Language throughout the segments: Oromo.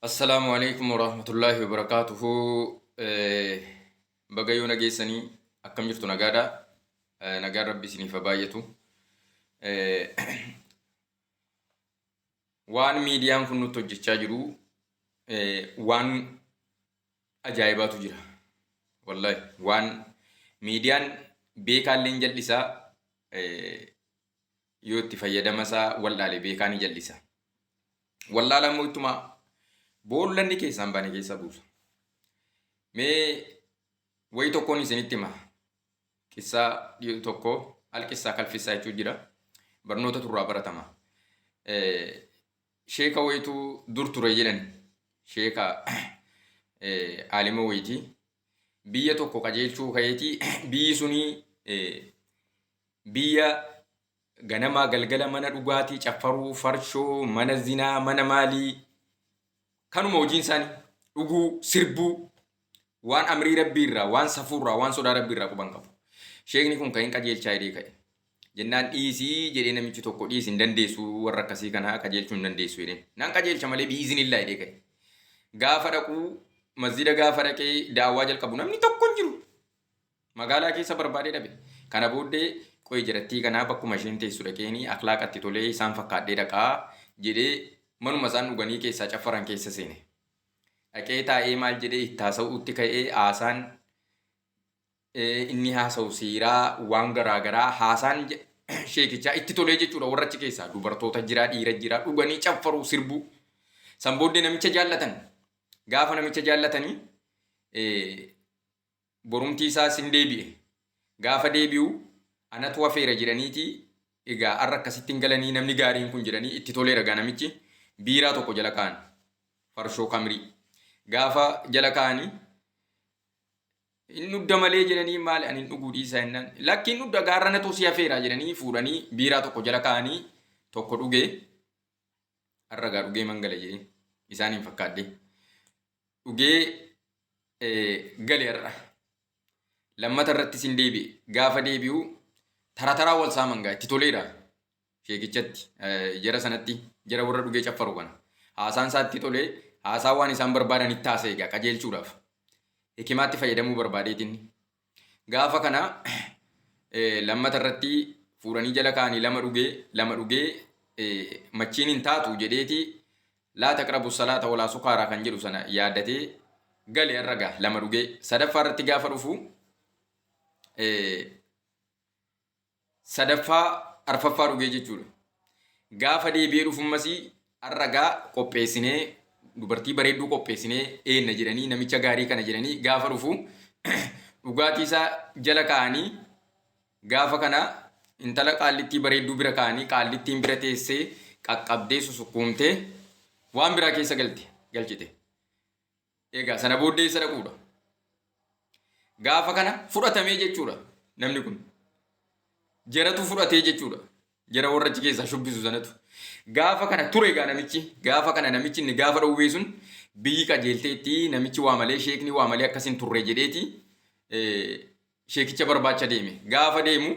Assalamu alaikum warahmatullahi wabarakatuhu. Bagayoo nageessanii akkam jirtu nagaadha. Nagaan rabbi isiniif haa baay'atu. Waan miidiyaan kun nutti hojjechaa jiru waan ajaa'ibaatu jira. Wallahi waan miidiyaan beekaallee jal'isaa yoo itti fayyadamasaa wallaale beekaa ni jal'isa. Wallaalammoo ittuma boollanni keessaan bane keessa buusa. Mee wayi tokkoon isinitti hima. Qissaa tokko alqissaa kalfissaa jechuu jira. Barnoota turraa baratama. Sheeka wayitu dur ture jedhan. Sheeka aalima wayiti. Biyya tokko qajeelchuu kayeeti. Biyyi sunii biyya ganamaa galgala mana dhugaatii caffaruu farshoo mana zinaa mana maalii kanuma hojiin isaanii dhuguu sirbuu waan amrii rabbii irraa waan safuurraa waan sodaa rabbii irraa quban qabu. Sheekni kun kan hin qajeelchaa jedhee ka'e. Jennaan dhiisii jedhee namichi tokko dhiisi hin dandeessu warra akkasii kanaa qajeelchuu hin dandeessu jedheen. Nan qajeelcha malee bi'iizinillaa jedhee ka'e. Gaafa dhaquu masjida gaafa dhaqee daawwaa jalqabu namni tokko hin jiru. Magaalaa keessa barbaadee dhabe. Kana booddee qoy jirattii kanaa bakkuma isheen teessu dhaqeenii akhlaaqatti tolee isaan fakkaadhee dhaqaa jedhee manuma isaan dhuganii keessaa caffaran keessa seene. Dhaqee taa'ee maal jedhee itti haasa'uutti ka'ee haasaan inni haasa'u siiraa waan garaagaraa haasaan sheekichaa itti tolee jechuudha warra achi keessaa dubartoota jiraa dhiira jiraa dhuganii caffaruu sirbuu. San booddee namicha jaallatan gaafa namicha jaallatanii borumtii isaas hin deebi'e. Gaafa deebi'u anatu wafeera jedhaniiti egaa har'a akkasitti hin galanii namni gaariin kun jedhanii itti tolee ragaa namichi biiraa tokko jala kaa'an farshoo kamrii. Gaafa jala kaa'anii hin dhugda malee jedhanii maali ani hin dhuguu dhiisaa jennaan lakkiin dhugda gaarra natu si hafeera jedhanii fuudhanii biiraa tokko jala kaa'anii tokko dhugee har'a gaa dhugee mangala jedhee isaan hin fakkaadde dhugee galee har'a lammata irrattis hin deebi'e. Gaafa deebi'u taraa wal saaman gaa itti toleedha sheekichatti jara sanatti jara warra dhugee caffaru kana haasaan isaatti tolee haasaa waan isaan barbaadan itti haasa'e egaa qajeelchuudhaaf hikimaatti fayyadamuu barbaadeetiin. Gaafa kana lammata irratti fuudhanii jala kaa'anii lama dhugee machiin hin taatu jedheeti laa taqrabu salaata walaa sukaaraa kan jedhu sana yaaddatee galee har'a gaa lama dhugee sadaffaa irratti gaafa dhufu sadaffaa arfaffaa dhugee jechuudha. Gaafa deebi'ee dhufummasii har'a gaa qopheessinee dubartii bareedduu qopheessinee eenna jedhanii namicha gaarii kana jedhanii gaafa dhufu dhugaatii isaa jala kaa'anii gaafa kana intala qaallittii bareedduu bira kaa'anii qaallittiin bira teessee qaqqabdee susukkuumtee waan biraa keessa galchite. Egaa sana booddee isa dhaquudha. Gaafa kana fudhatamee jechuudha namni kun. Jaratu fudhatee jechuudha. Jara warra achi keessaa shubbisu sanatu. Gaafa kana ture egaa namichi. Gaafa kana namichi inni gaafa dhowwee sun biyyi qajeelteetti namichi waa malee sheekni waa malee akkasiin turre jedheeti sheekicha barbaacha deeme. Gaafa deemu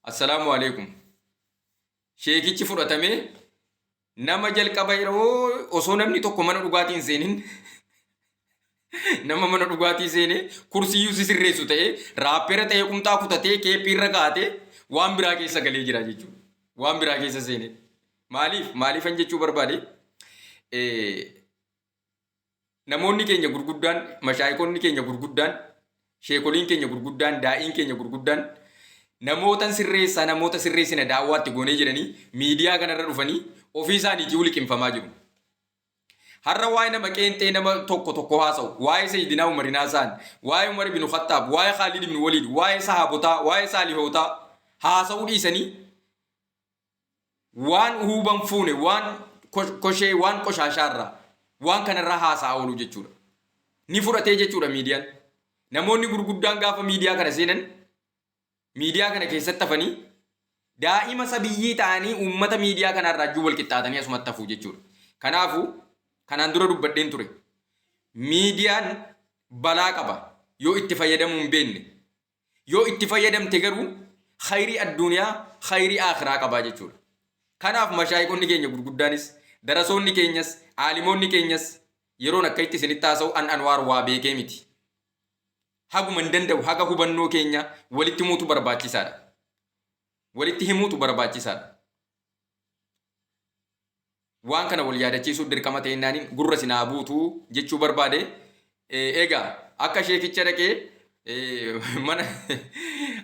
assalaamu alaikum. Sheekichi fudhatamee nama jalqaba yeroo osoo namni tokko mana dhugaatii hin seenin nama mana dhugaatii seenee kursiyyuu si sirreessu ta'ee raappeera ta'ee qumxaa kutatee keephiirra kaa'atee waan biraa keessa galee jira jechuudha. Waan biraa keessa seenee. Maaliifan jechuu barbaade namoonni keenya gurguddaan mashaayikonni keenya gurguddaan sheekoliin keenya gurguddaan daa'iin keenya gurguddaan namoota sirreessina daawwaatti goonee jedhanii miidiyaa kanarra dhufanii ofii isaaniitii liqimfamaa jiru. Har'a waa'ee nama qeenxee nama tokko haasa'u waa'ee Sayyidinaa Umarin haasa'an waa'ee Umar ibn Khattaab waa'ee Khaalid ibn Waliid waa'ee sahaabotaa waa'ee saalihootaa haasa'uu dhiisanii waan huuban fuune waan koshee waan qoshaashaarraa waan kanarraa haasa'aa oolu jechuudha. Ni fudhatee jechuudha miidiyaan. Namoonni gurguddaan gaafa miidiyaa kana seenan miidiyaa kana keessatti hafanii daa'ima sabiyyii ta'anii uummata miidiyaa kanarraa ajjuu wal qixxaatanii asumatti hafuu jechuudha. Kanaafuu kanaan dura dubbadheen ture. Miidiyaan balaa qaba yoo itti fayyadamuu hin beekne. Yoo itti fayyadamte garuu khayrii addunyaa khayrii akhiraa qabaa jechuudha. Kanaaf mashaayikonni keenya gurguddaanis darasoonni keenyas aalimoonni keenyas yeroon akka itti isinitti haasa'u an Anwaar waa beekee miti. Haguma hin danda'u haga hubannoo keenya walitti himuutu barbaachisaadha. Walitti himuutu barbaachisaadha. Waan kana wal yaadachiisuuf dirqama ta'innaaniin gurra sinaa buutuu jechuu barbaade. Egaa akka sheekicha dhaqee mana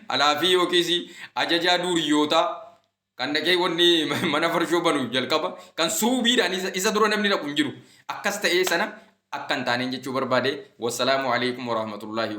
alaafii yookiis ajajaa duuriyootaa kan dhaqee wanni mana farshoo banu jalqaba kan suubiidhaan isa dura namni dhaqu hin jiru. Akkas ta'ee sana akka hin taaneen jechuu barbaade. Wassalaamu alaikum warahmatullaahi